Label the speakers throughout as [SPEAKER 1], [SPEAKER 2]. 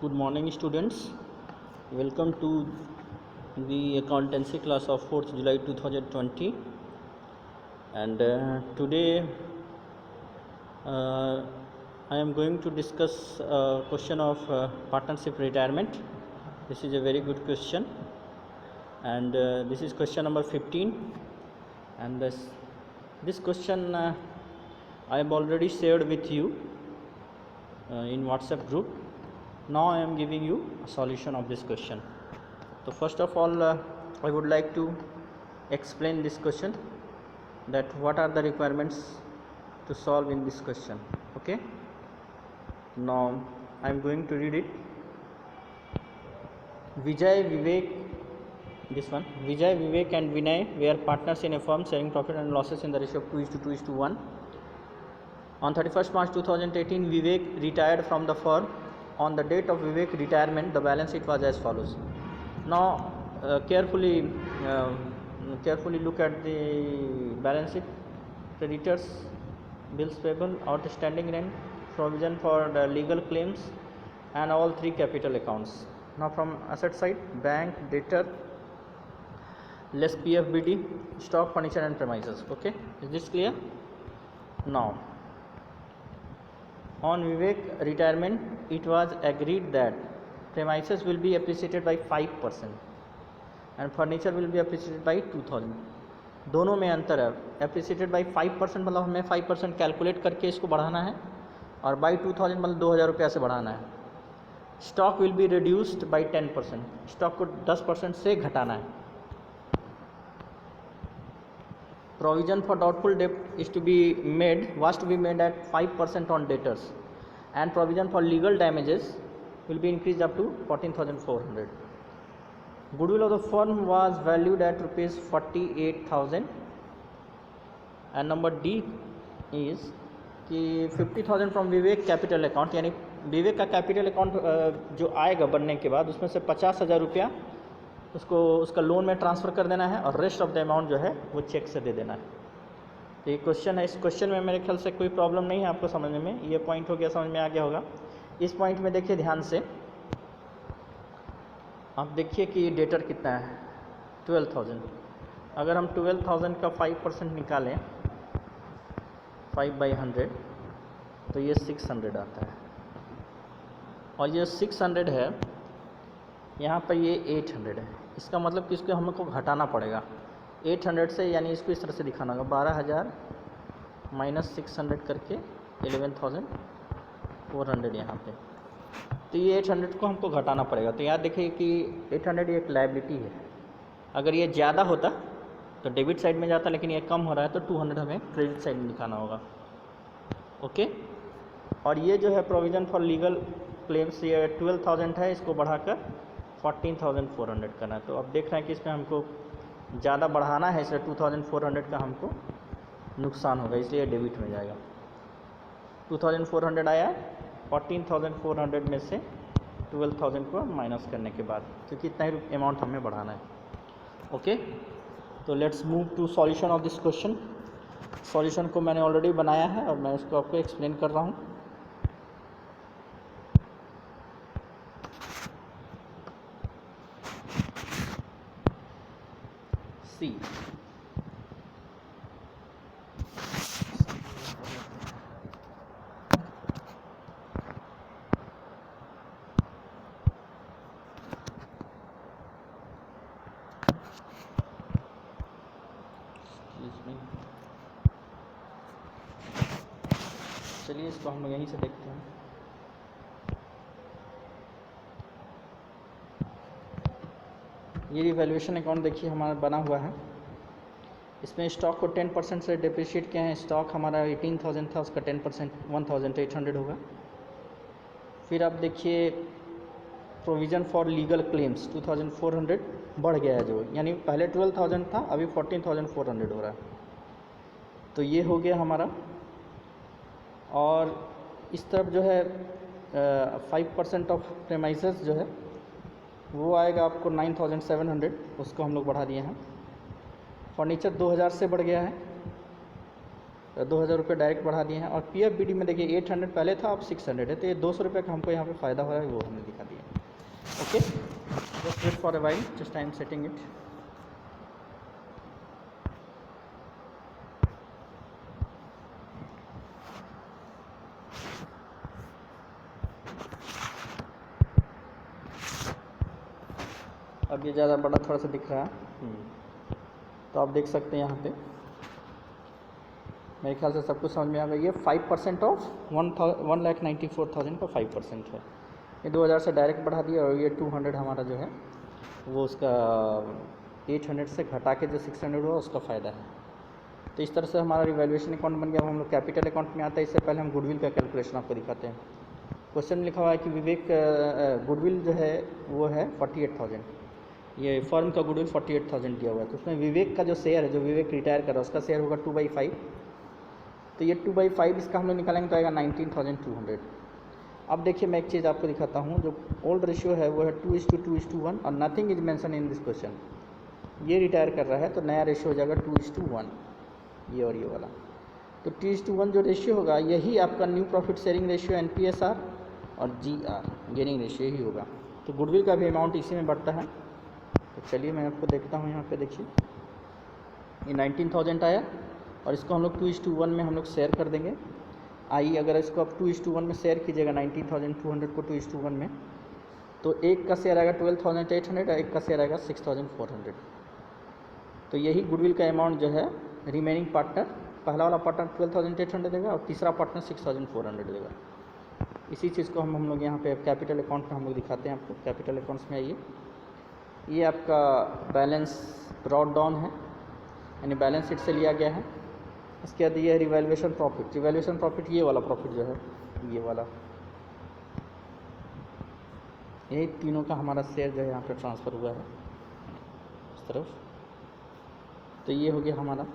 [SPEAKER 1] Good morning, students. Welcome to the accountancy class of 4th July 2020. And today I am going to discuss question of partnership retirement. This is a very good question, and this is question number 15. And this question I have already shared with you in WhatsApp group. Now I am giving you a solution of this question. So first of all, I would like to explain this question, that what are the requirements to solve in this question. Okay, now I am going to read it. Vijay, Vivek and Vinay were partners in a firm sharing profit and losses in the ratio of 2:1. On 31st March 2018, Vivek retired from the firm. On the date of Vivek retirement, the balance sheet was as follows. Now carefully look at the balance sheet. Creditors, bills payable, outstanding rent, provision for the legal claims, and all three capital accounts. Now from asset side, bank, debtor, less PFBD, stock, furniture and premises. Okay, is this clear? Now on Vivek retirement, it was agreed that premises will be appreciated by 5% and furniture will be appreciated by 2000. दोनों में अंतर है. Appreciated by 5% मतलब हमें 5% calculate करके इसको बढ़ाना है, और बाई 2000 मतलब 2000 रुपया से बढ़ाना है. Stock will be reduced by 10%. Stock को 10% से घटाना है. Provision for doubtful debt was to be made at 5% on debtors, and provision for legal damages will be increased up to 14,400. Goodwill of the firm was valued at rupees 48,000. And number D is कि 50,000 from Vivek capital account, यानी विवेक का capital account जो आएगा बनने के बाद उसमें से 50,000 रुपया उसका लोन में ट्रांसफ़र कर देना है, और रेस्ट ऑफ द अमाउंट जो है वो चेक से दे देना है. तो ये क्वेश्चन है. इस क्वेश्चन में मेरे ख्याल से कोई प्रॉब्लम नहीं है आपको समझने में. ये पॉइंट हो गया, समझ में आ गया होगा. इस पॉइंट में देखिए ध्यान से, आप देखिए कि डेटर कितना है, 12,000. अगर हम 12,000 का 5% निकालें 5/100, तो ये 600 आता है. और ये 600 है, यहाँ पर ये 800 है. इसका मतलब कि इसको हमको घटाना पड़ेगा 800 से, यानी इसको इस तरह से दिखाना होगा 12,000 माइनस 600 करके 11,400 यहाँ पे. तो ये 800 को हमको घटाना पड़ेगा. तो यहाँ देखिए कि 800 एक लायबिलिटी है. अगर ये ज़्यादा होता तो डेबिट साइड में जाता, लेकिन ये कम हो रहा है तो 200 हमें क्रेडिट साइड में दिखाना होगा. ओके, और ये जो है प्रोविज़न फॉर लीगल क्लेम्स, ये 12,000 है, इसको बढ़ाकर 14,400 करना है. तो अब देख रहे हैं कि इसमें हमको ज़्यादा बढ़ाना है, इसलिए 2,400 का हमको नुकसान होगा, इसलिए डेबिट में जाएगा. 2,400 आया, 14,400 में से 12,000 को माइनस करने के बाद, क्योंकि इतना ही अमाउंट हमें बढ़ाना है. ओके, तो let's move to solution of this question. Solution को मैंने ऑलरेडी बनाया है और मैं उसको आपको एक्सप्लेन कर रहा हूँ. सी, चलिए इसको हम यहीं से देखते हैं. ये रिवैल्यूएशन अकाउंट देखिए हमारा बना हुआ है. इसमें स्टॉक को 10% से डिप्रिशिएट किया है. स्टॉक हमारा 18,000 था, उसका 10% 1,800 होगा. फिर आप देखिए प्रोविज़न फॉर लीगल क्लेम्स 2,400 बढ़ गया है, जो यानी पहले 12,000 था, अभी 14,400 हो रहा है. तो ये हो गया हमारा. और इस तरफ जो है 5% ऑफ प्रेमाइसेस जो है वो आएगा आपको 9,700, उसको हम लोग बढ़ा दिए हैं. फर्नीचर 2,000 से बढ़ गया है, 2000 रुपये डायरेक्ट बढ़ा दिए हैं। और PFBD में देखिए 800 पहले था, अब 600 है, तो ये 200 रुपये का हमको यहाँ पे फ़ायदा हो रहा है, वो हमने दिखा दिया। Okay, just wait for a while, just I am setting it. अब ये ज़्यादा बड़ा थोड़ा सा दिख रहा है, तो आप देख सकते हैं यहाँ पे, मेरे ख्याल से सब कुछ समझ में आ गया। ये 5% ऑफ 1,94,000 का 5% है। ये 2000 से डायरेक्ट बढ़ा दिया, और ये 200 हमारा जो है वो उसका 800 से घटा के जो 600 हुआ उसका फ़ायदा है। तो इस तरह से हमारा रिवैल्यूएशन अकाउंट बन गया। हम लोग कैपिटल अकाउंट में आता है। इससे पहले हम गुडविल का कैलकुलेशन आपको दिखाते हैं। क्वेश्चन में लिखा हुआ है कि विवेक गुडविल जो है वो है 48,000, ये फर्म का गुडविल 48,000 दिया हुआ है। तो उसमें विवेक का जो शेयर है, जो विवेक रिटायर कर रहा है, उसका शेयर होगा 2/5। तो ये 2/5 इसका हम लोग निकालेंगे तो आएगा 19,200। अब देखिए मैं एक चीज़ आपको दिखाता हूँ। जो ओल्ड रेशियो है वो है 2:2:1 और nothing is mention in this question. ये रिटायर कर रहा है तो नया रेशियो हो जाएगा 2:1, ये और ये वाला। तो 2:1 जो रेशियो होगा यही आपका new profit sharing ratio NPSR और GR गेनिंग रेशियो ही होगा। तो गुडविल का भी अमाउंट इसी में बढ़ता है। तो चलिए मैं आपको देखता हूँ। यहाँ पे देखिए ये 19,000 आया और इसको हम लोग 2:1 में हम लोग शेयर कर देंगे। आइए अगर इसको आप 2:1 में शेयर कीजिएगा 19,200 को 2:1 में, तो एक का शेयर आएगा 12,800 और एक का शेयर आएगा 6,400। तो यही गुडविल का अमाउंट जो है रिमेनिंग पार्टनर, पहला वाला पार्टनर 12,800 देगा और तीसरा पार्टनर 6,400 देगा। इसी चीज़ को हम लोग यहाँ पे कैपिटल अकाउंट में हम लोग दिखाते हैं आपको। कैपिटल अकाउंट्स में आइए, ये आपका बैलेंस ब्रॉड डाउन है, यानी बैलेंस शीट से लिया गया है। इसके बाद ये रिवैल्यूएशन प्रॉफिट। रिवैल्यूएशन प्रॉफिट ये वाला प्रॉफिट जो है, ये वाला, यही तीनों का हमारा शेयर जो है यहाँ पे ट्रांसफ़र हुआ है इस तरफ। तो ये हो गया हमारा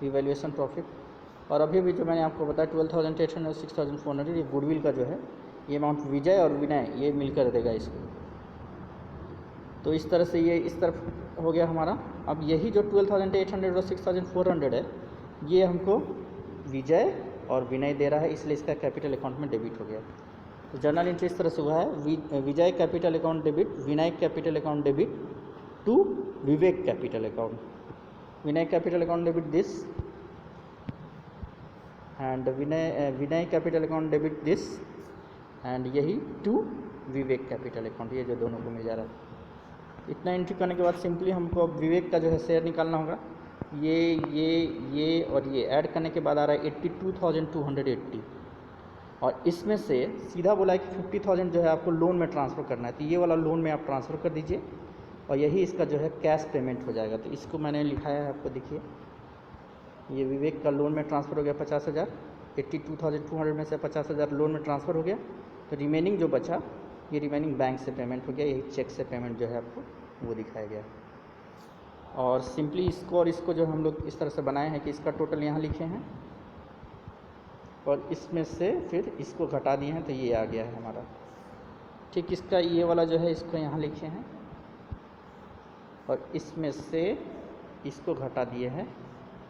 [SPEAKER 1] रिवैल्यूएशन प्रॉफिट। और अभी भी जो मैंने आपको बताया 12,800 और 6,400, ये गुडविल का जो है ये अमाउंट विजय और विनय ये मिलकर देगा इसको। तो इस तरह से ये इस तरफ हो गया हमारा। अब यही जो 12,800 और 6,400 है ये हमको विजय और विनय दे रहा है, इसलिए इसका कैपिटल अकाउंट में डेबिट हो गया। तो जर्नल एंट्री इस तरह से हुआ है, Vijay capital account debit, Vinay capital account debit to Vivek capital account, Vinay capital account debit this and Vinay capital account debit this and यही टू विवेक कैपिटल अकाउंट, ये जो दोनों को मिल जा रहा है। इतना एंट्री करने के बाद सिंपली हमको अब विवेक का जो है शेयर निकालना होगा। ये और ये ऐड करने के बाद आ रहा है 82,280 और इसमें से सीधा बोला है कि 50,000 जो है आपको लोन में ट्रांसफ़र करना है। तो ये वाला लोन में आप ट्रांसफ़र कर दीजिए और यही इसका जो है कैश पेमेंट हो जाएगा। तो इसको मैंने लिखाया है आपको, देखिए ये विवेक का लोन में ट्रांसफ़र हो गया 50,000, 82,200 में से 50,000 लोन में ट्रांसफ़र हो गया। तो रिमेनिंग जो बचा ये रिमेनिंग बैंक से पेमेंट हो गया, यही चेक से पेमेंट जो है आपको वो दिखाया गया। और सिंपली इसको और इसको जो हम लोग इस तरह से बनाए हैं कि इसका टोटल यहाँ लिखे हैं और इसमें से फिर इसको घटा दिए हैं, तो ये आ गया है हमारा। ठीक इसका ये वाला जो है इसको यहाँ लिखे हैं और इसमें से इसको घटा दिए हैं,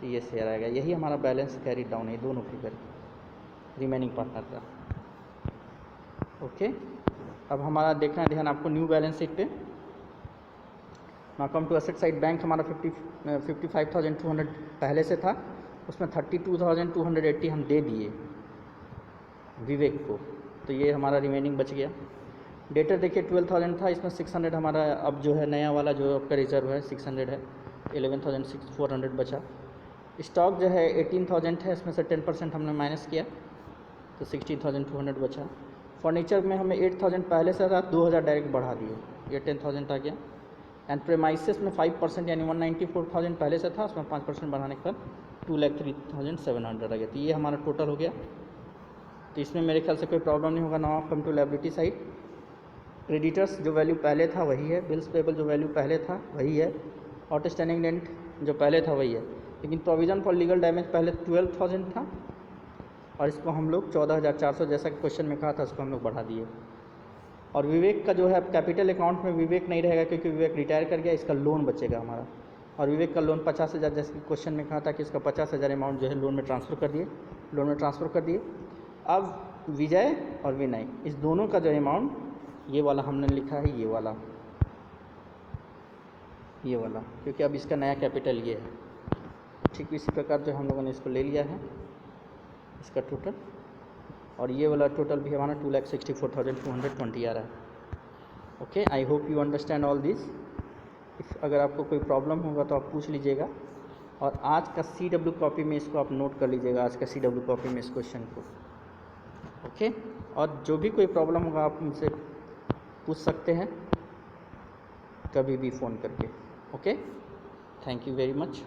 [SPEAKER 1] तो ये शेयर आएगा। यही हमारा बैलेंस कैरी डाउन है, दोनों फिगर रिमेनिंग पार्टनर का। ओके, अब हमारा देखना है ध्यान आपको न्यू बैलेंस शीट पे। Now come to asset side. Bank हमारा 55,200 पहले से था, उसमें 32,280 हम दे दिए विवेक को, तो ये हमारा रिमेनिंग बच गया। डेटर देखिए 12,000 था, इसमें 600 हमारा अब जो है नया वाला जो आपका रिजर्व है 600 है, 11,400 बचा। स्टॉक जो है 18,000 है, इसमें से 10% हमने माइनस किया तो 16,200 बचा। फर्नीचर में हमें 8,000 पहले से था, 2,000 डायरेक्ट बढ़ा दिए, ये 10,000 आ गया। एंड प्रेमाइसेस में 5% यानी 194,000 पहले से था, उसमें 5% बढ़ाने के बाद 2,03,700 आ गया। तो ये हमारा टोटल हो गया। तो इसमें मेरे ख्याल से कोई प्रॉब्लम नहीं होगा। Now come to liability side. Creditors जो वैल्यू पहले था वही है, बिल्स पेबल जो वैल्यू पहले था वही है, आउटस्टैंडिंग रेंट जो पहले था वही है, लेकिन प्रोविज़न फॉर लीगल डैमेज पहले 12,000 था और इसको हम लोग 14,400 जैसा कि क्वेश्चन में कहा था उसको हम लोग बढ़ा दिए। और विवेक का जो है कैपिटल अकाउंट में विवेक नहीं रहेगा क्योंकि विवेक रिटायर कर गया, इसका लोन बचेगा हमारा। और विवेक का लोन 50,000, जैसे कि क्वेश्चन में कहा था कि इसका 50,000 अमाउंट जो है लोन में ट्रांसफ़र कर दिए, लोन में ट्रांसफ़र कर दिए। अब विजय और विनय, इस दोनों का जो अमाउंट, ये वाला हमने लिखा है, ये वाला, क्योंकि अब इसका नया कैपिटल ये है। ठीक इसी प्रकार जो हम लोगों ने इसको ले लिया है, इसका टोटल, और ये वाला टोटल भी हमारा 2,64,220 आ रहा है। Okay, I hope you understand all this. अगर आपको कोई प्रॉब्लम होगा तो आप पूछ लीजिएगा, और आज का CW कॉपी में इसको आप नोट कर लीजिएगा, आज का CW कॉपी में इस क्वेश्चन को। ओके, और जो भी कोई प्रॉब्लम होगा आप मुझसे पूछ सकते हैं कभी भी फ़ोन करके। Okay, thank you very much.